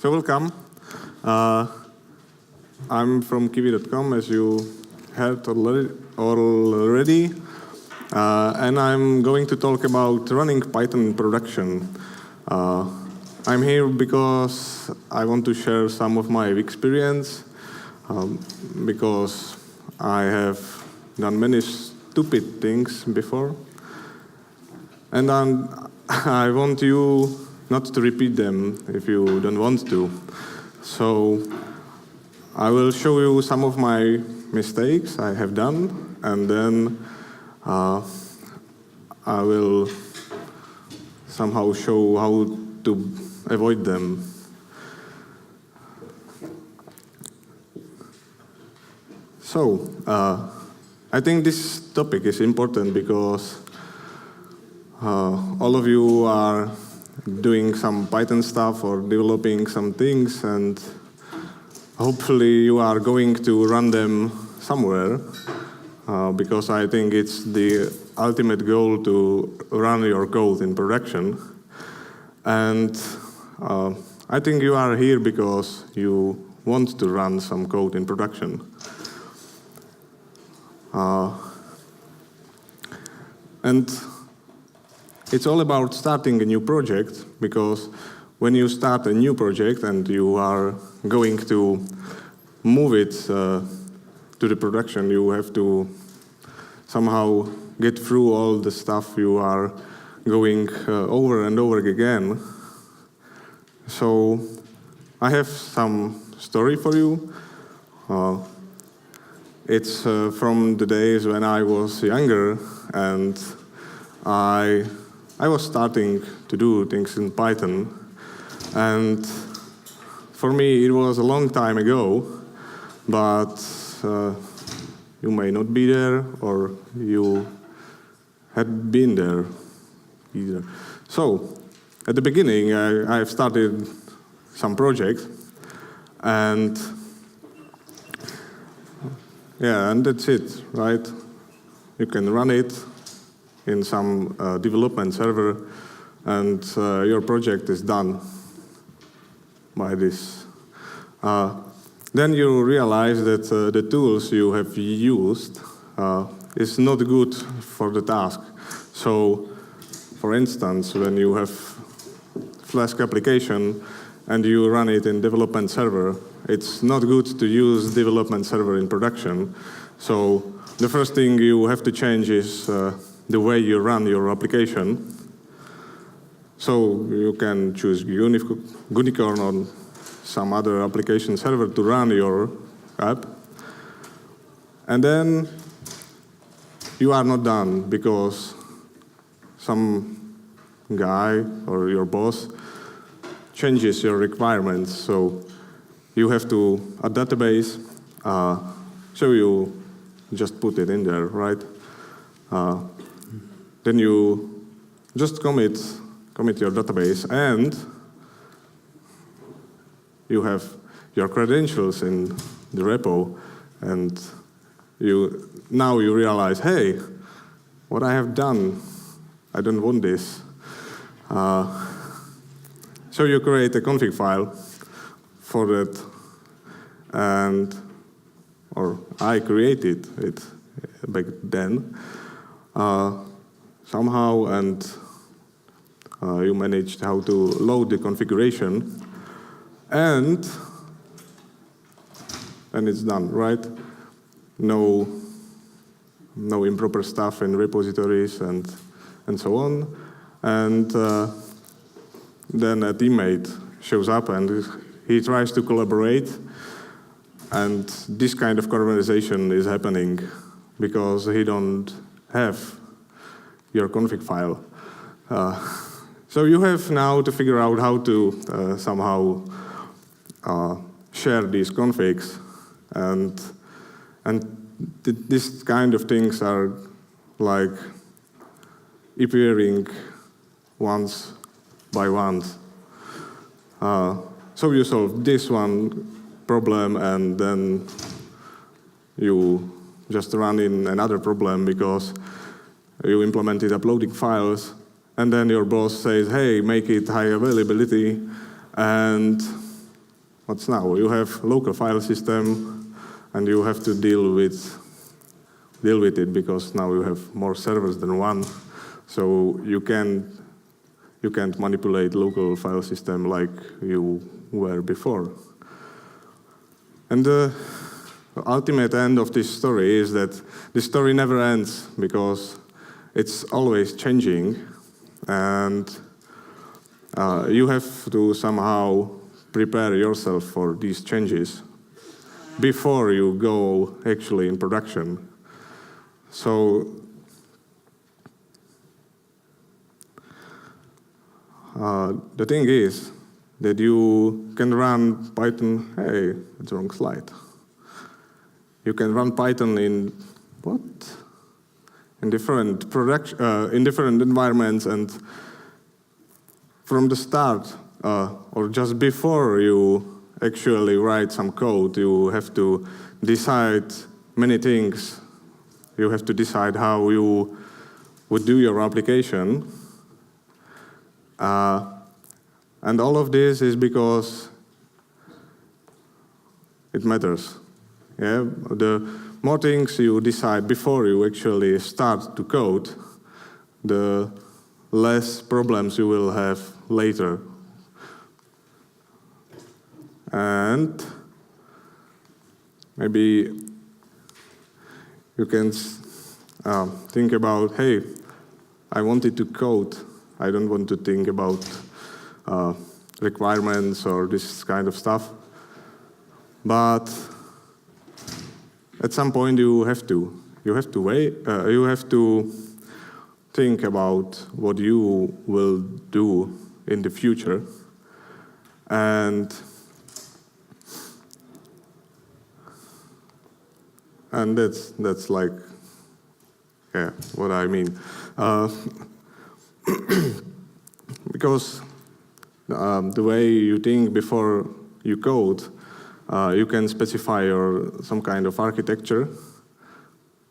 So welcome. I'm from kiwi.com, as you heard already. And I'm going to talk about running Python in production. I'm here because I want to share some of my experience, because I have done many stupid things before. And I want you not to repeat them if you don't want to. So I will show you some of my mistakes I have done, and then I will somehow show how to avoid them. So I think this topic is important because all of you are doing some Python stuff or developing some things, and hopefully you are going to run them somewhere, because I think it's the ultimate goal to run your code in production. And I think you are here because you want to run some code in production. And it's all about starting a new project, because when you start a new project and you are going to move it to the production, you have to somehow get through all the stuff you are going over and over again. So I have some story for you. It's from the days when I was younger, and I was starting to do things in Python. And for me, it was a long time ago, but you may not be there, or you had been there either. So at the beginning, I started some project, and yeah, and that's it, right? You can run it in some development server, and your project is done by this. Then you realize that the tools you have used is not good for the task. So, for instance, when you have Flask application and you run it in development server, it's not good to use development server in production. So the first thing you have to change is the way you run your application. So you can choose Unicorn or some other application server to run your app. And then you are not done, because some guy or your boss changes your requirements. So you have to a database, so you just put it in there, right? Then you just commit your database, and you have your credentials in the repo, and now you realize, hey, what I have done, I don't want this. So you create a config file for that, or I created it back then somehow, and you managed how to load the configuration, and it's done, right? No improper stuff in repositories and so on. And then a teammate shows up and he tries to collaborate, and this kind of conversation is happening because he don't have your config file. So you have now to figure out how to somehow share these configs, and this kind of things are like appearing once by once. So you solve this one problem, and then you just run in another problem because you implemented uploading files, and then your boss says, hey, make it high availability, and what's now? You have local file system, and you have to deal with it because now you have more servers than one. So you can't manipulate local file system like you were before. And the ultimate end of this story is that the story never ends because it's always changing, and you have to somehow prepare yourself for these changes before you go actually in production. So the thing is that you can run Python. Hey, it's the wrong slide. You can run Python in what? In different environments, and from the start or just before you actually write some code, you have to decide many things. You have to decide how you would do your application. And all of this is because it matters. Yeah? The more things you decide before you actually start to code, the less problems you will have later. And maybe you can think about, hey, I wanted to code. I don't want to think about requirements or this kind of stuff. But at some point you have to wait. You have to think about what you will do in the future, and that's like, yeah, what I mean. Because the way you think before you code, you can specify some kind of architecture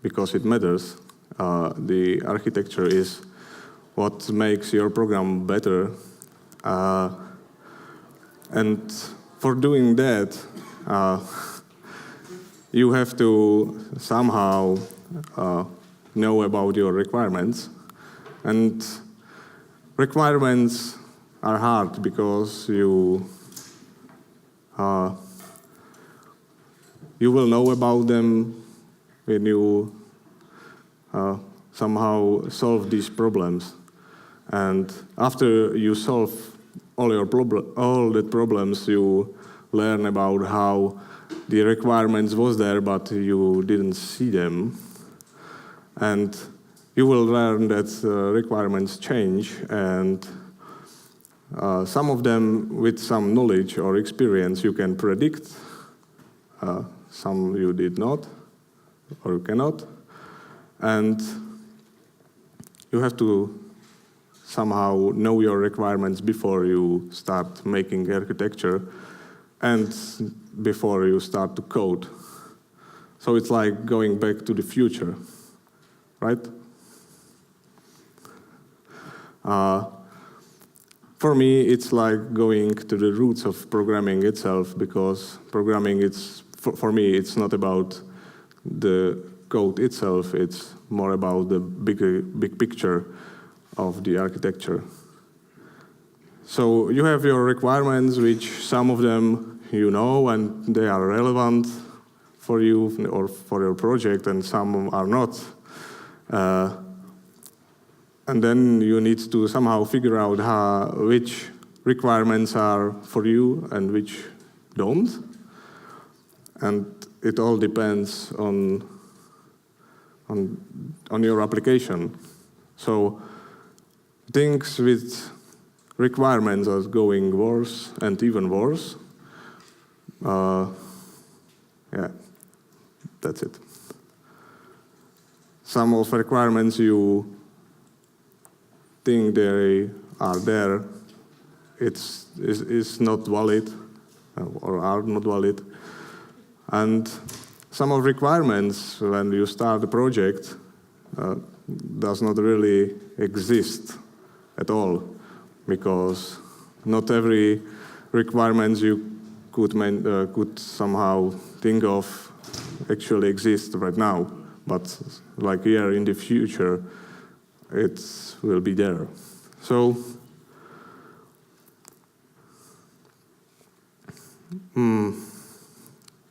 because it matters. The architecture is what makes your program better. And for doing that, you have to somehow know about your requirements. And requirements are hard because you will know about them when you somehow solve these problems. And after you solve all the problems, you learn about how the requirements was there, but you didn't see them. And you will learn that requirements change, and some of them with some knowledge or experience you can predict. Some you did not, or you cannot. And you have to somehow know your requirements before you start making architecture and before you start to code. So it's like going back to the future, right? For me, it's like going to the roots of programming itself, because programming, for me, it's not about the code itself, it's more about the big picture of the architecture. So you have your requirements, which some of them you know and they are relevant for you or for your project, and some are not. And then you need to somehow figure out which requirements are for you and which don't. And it all depends on your application. So things with requirements are going worse and even worse. Yeah, that's it. Some of the requirements you think they are there, it's not valid or are not valid. And some of requirements when you start a project does not really exist at all, because not every requirements you could somehow think of actually exist right now, but like here in the future, it will be there. So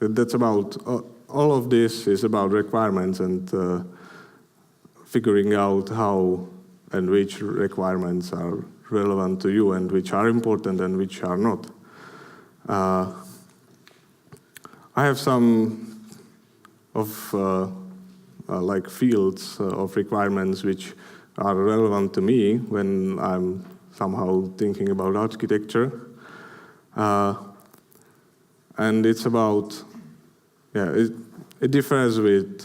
that's about, all of this is about requirements and figuring out how and which requirements are relevant to you and which are important and which are not. I have some of like fields of requirements which are relevant to me when I'm somehow thinking about architecture. And it's about, it differs with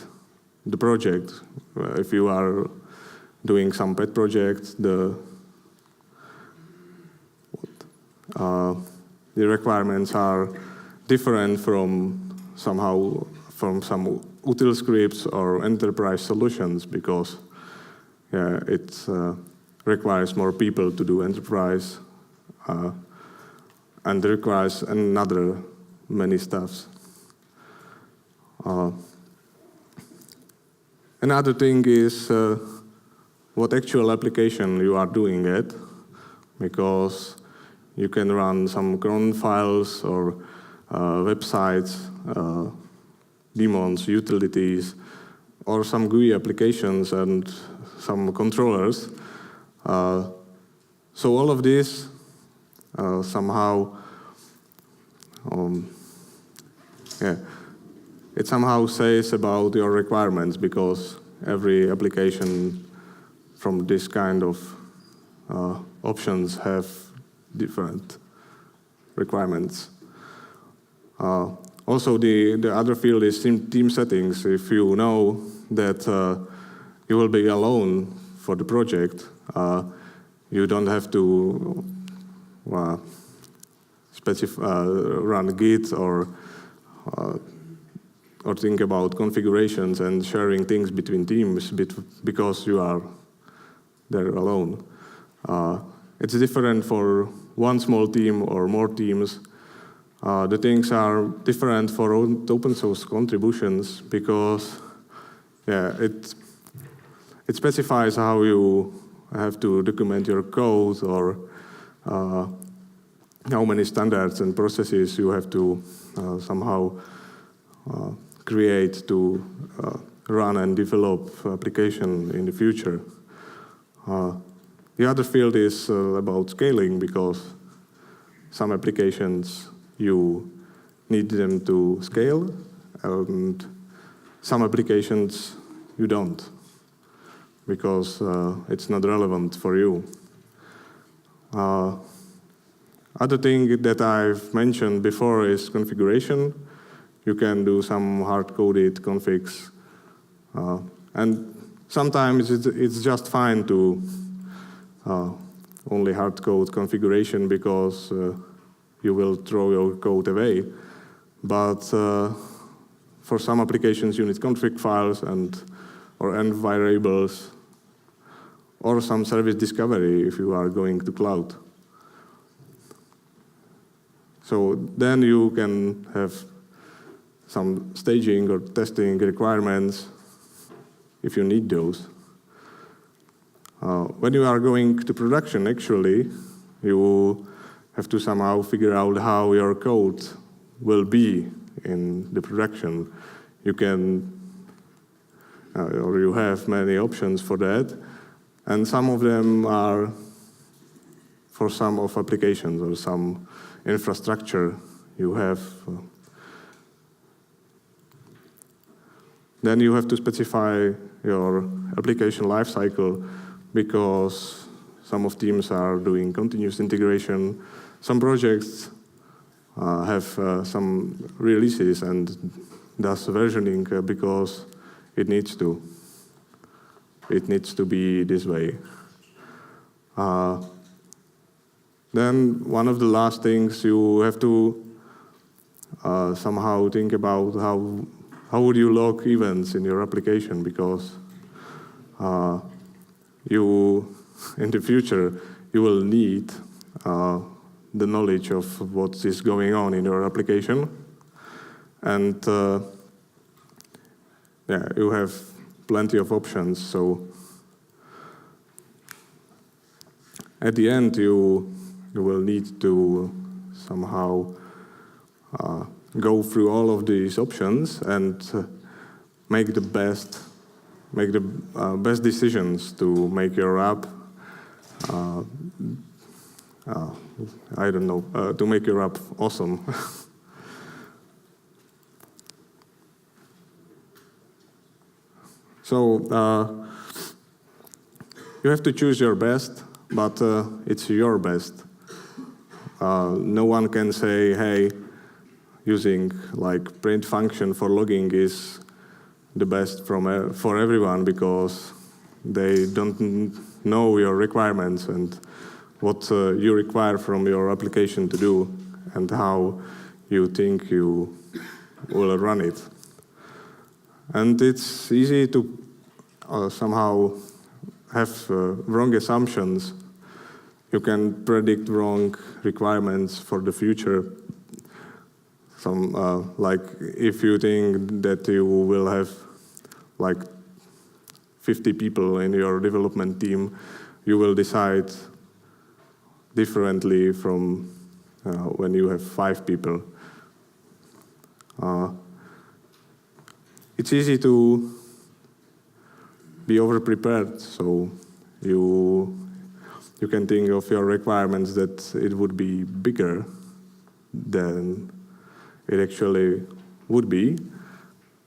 the project. If you are doing some pet project, the requirements are different from some util scripts or enterprise solutions, because it requires more people to do enterprise and requires another many stuffs. Another thing is what actual application you are doing it, because you can run some cron files or websites, daemons, utilities, or some GUI applications and some controllers. So all of this somehow, it somehow says about your requirements, because every application from this kind of options have different requirements. Also, the other field is team settings. If you know that you will be alone for the project, you don't have to run Git or think about configurations and sharing things between teams because you are there alone. It's different for one small team or more teams. The things are different for open source contributions, because it specifies how you have to document your code, or how many standards and processes you have to somehow create to run and develop application in the future. The other field is about scaling, because some applications you need them to scale, and some applications you don't, because it's not relevant for you. Other thing that I've mentioned before is configuration. You can do some hard-coded configs, and sometimes it's just fine to only hard-code configuration, because you will throw your code away. But for some applications, you need config files or env variables, or some service discovery if you are going to cloud. So then you can have some staging or testing requirements if you need those. When you are going to production, actually, you have to somehow figure out how your code will be in the production. You can, or you have many options for that, and some of them are for some of applications or some infrastructure you have. Then you have to specify your application lifecycle, because some of teams are doing continuous integration. Some projects have some releases and does versioning because it needs to. It needs to be this way. Then one of the last things you have to somehow think about how would you log events in your application, because you in the future you will need the knowledge of what is going on in your application. And yeah, you have plenty of options. So at the end, you will need to somehow go through all of these options and make the best decisions to make your app. I don't know, to make your app awesome. So you have to choose your best, but it's your best. No one can say, hey, using like print function for logging is the best for everyone, because they don't know your requirements and what you require from your application to do and how you think you will run it. And it's easy to somehow have wrong assumptions. You can predict wrong requirements for the future. Like if you think that you will have like 50 people in your development team, you will decide differently from when you have 5 people. It's easy to be over-prepared, so you can think of your requirements that it would be bigger than it actually would be,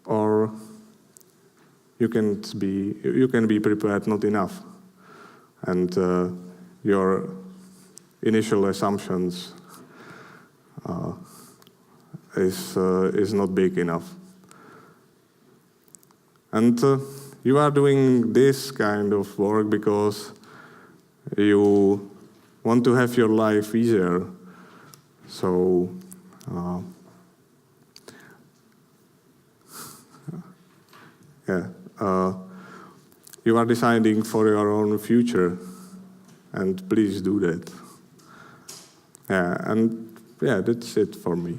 or you can be prepared not enough, and your initial assumptions is not big enough. And you are doing this kind of work because you want to have your life easier. So you are deciding for your own future, and please do that. Yeah, and yeah, that's it for me.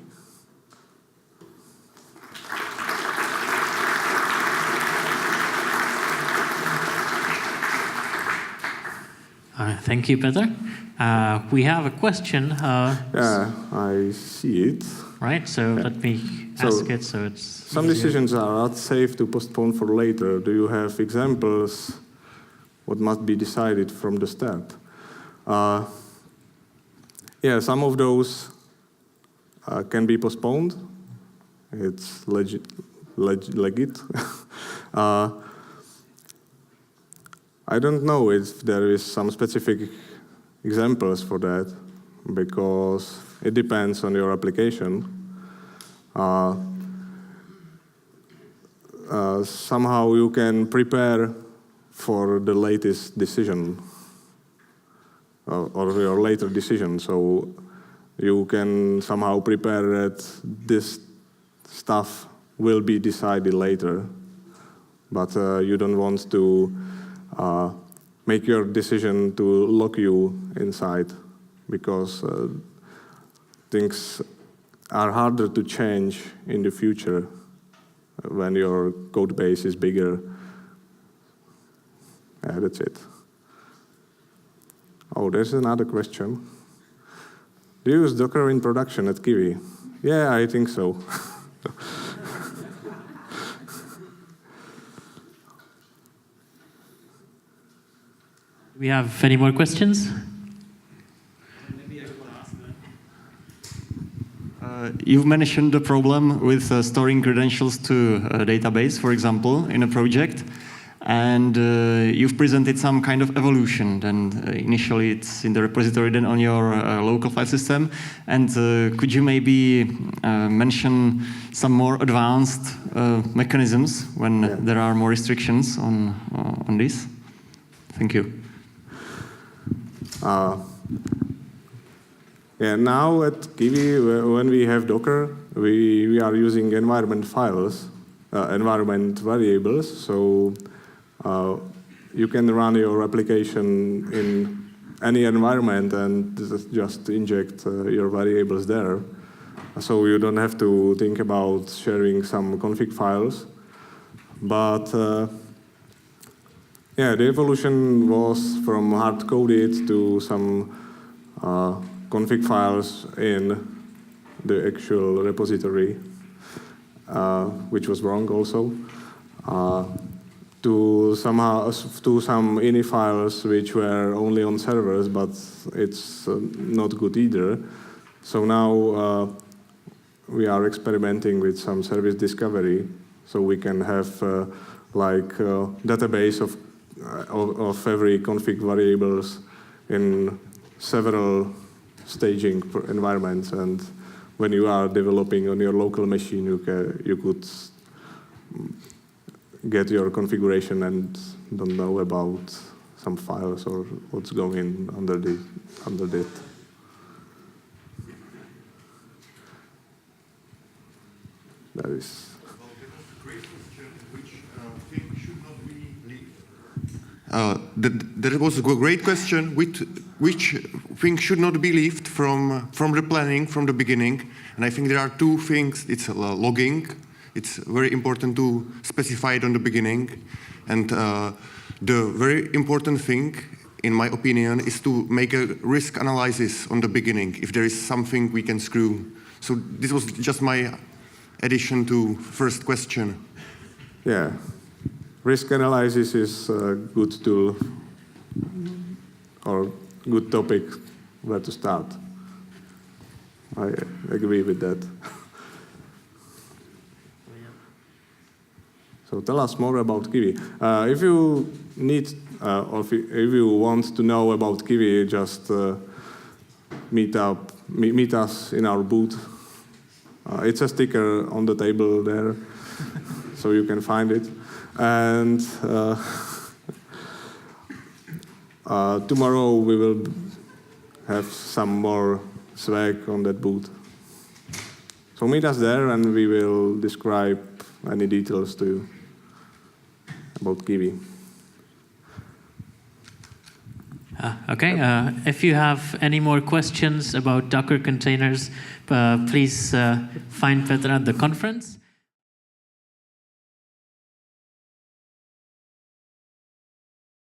Thank you, Petr. We have a question. Yeah, I see it. Right, so let me ask it so it's some easier. decisions are not safe to postpone for later. Do you have examples what must be decided from the start? Yeah, some of those can be postponed. It's legit. I don't know if there is some specific examples for that, because it depends on your application. Somehow you can prepare for the latest decision or your later decision, so you can somehow prepare that this stuff will be decided later, but you don't want to make your decision to lock you inside, because things are harder to change in the future when your code base is bigger. Yeah, that's it. Oh, there's another question. Do you use Docker in production at Kiwi? Yeah, I think so. Do we have any more questions? Maybe I want to ask that. You've mentioned the problem with storing credentials to a database, for example, in a project. And you've presented some kind of evolution. Then initially it's in the repository, then on your local file system. And could you maybe mention some more advanced mechanisms when there are more restrictions on this? Thank you. Yeah, now at Kiwi, when we have Docker, we are using environment files, environment variables. So you can run your application in any environment and just inject your variables there. So you don't have to think about sharing some config files. But yeah, the evolution was from hard-coded to some config files in the actual repository, which was wrong also, to some ini files which were only on servers, but it's not good either. So now we are experimenting with some service discovery, so we can have like a database of every config variables in several staging environments, and when you are developing on your local machine, you could get your configuration and don't know about some files or what's going under it. That is. There was a great question, which thing should not be left from the planning, from the beginning. And I think there are two things. It's logging. It's very important to specify it on the beginning. And the very important thing, in my opinion, is to make a risk analysis on the beginning, if there is something we can screw. So this was just my addition to first question. Yeah. Risk analysis is a good tool or good topic where to start. I agree with that. So tell us more about Kiwi. If you need or if you want to know about Kiwi, just meet us in our booth. It's a sticker on the table there, so you can find it. And tomorrow we will have some more swag on that booth. So meet us there and we will describe any details to you about Kiwi. Okay, if you have any more questions about Docker containers, please find Petr at the conference.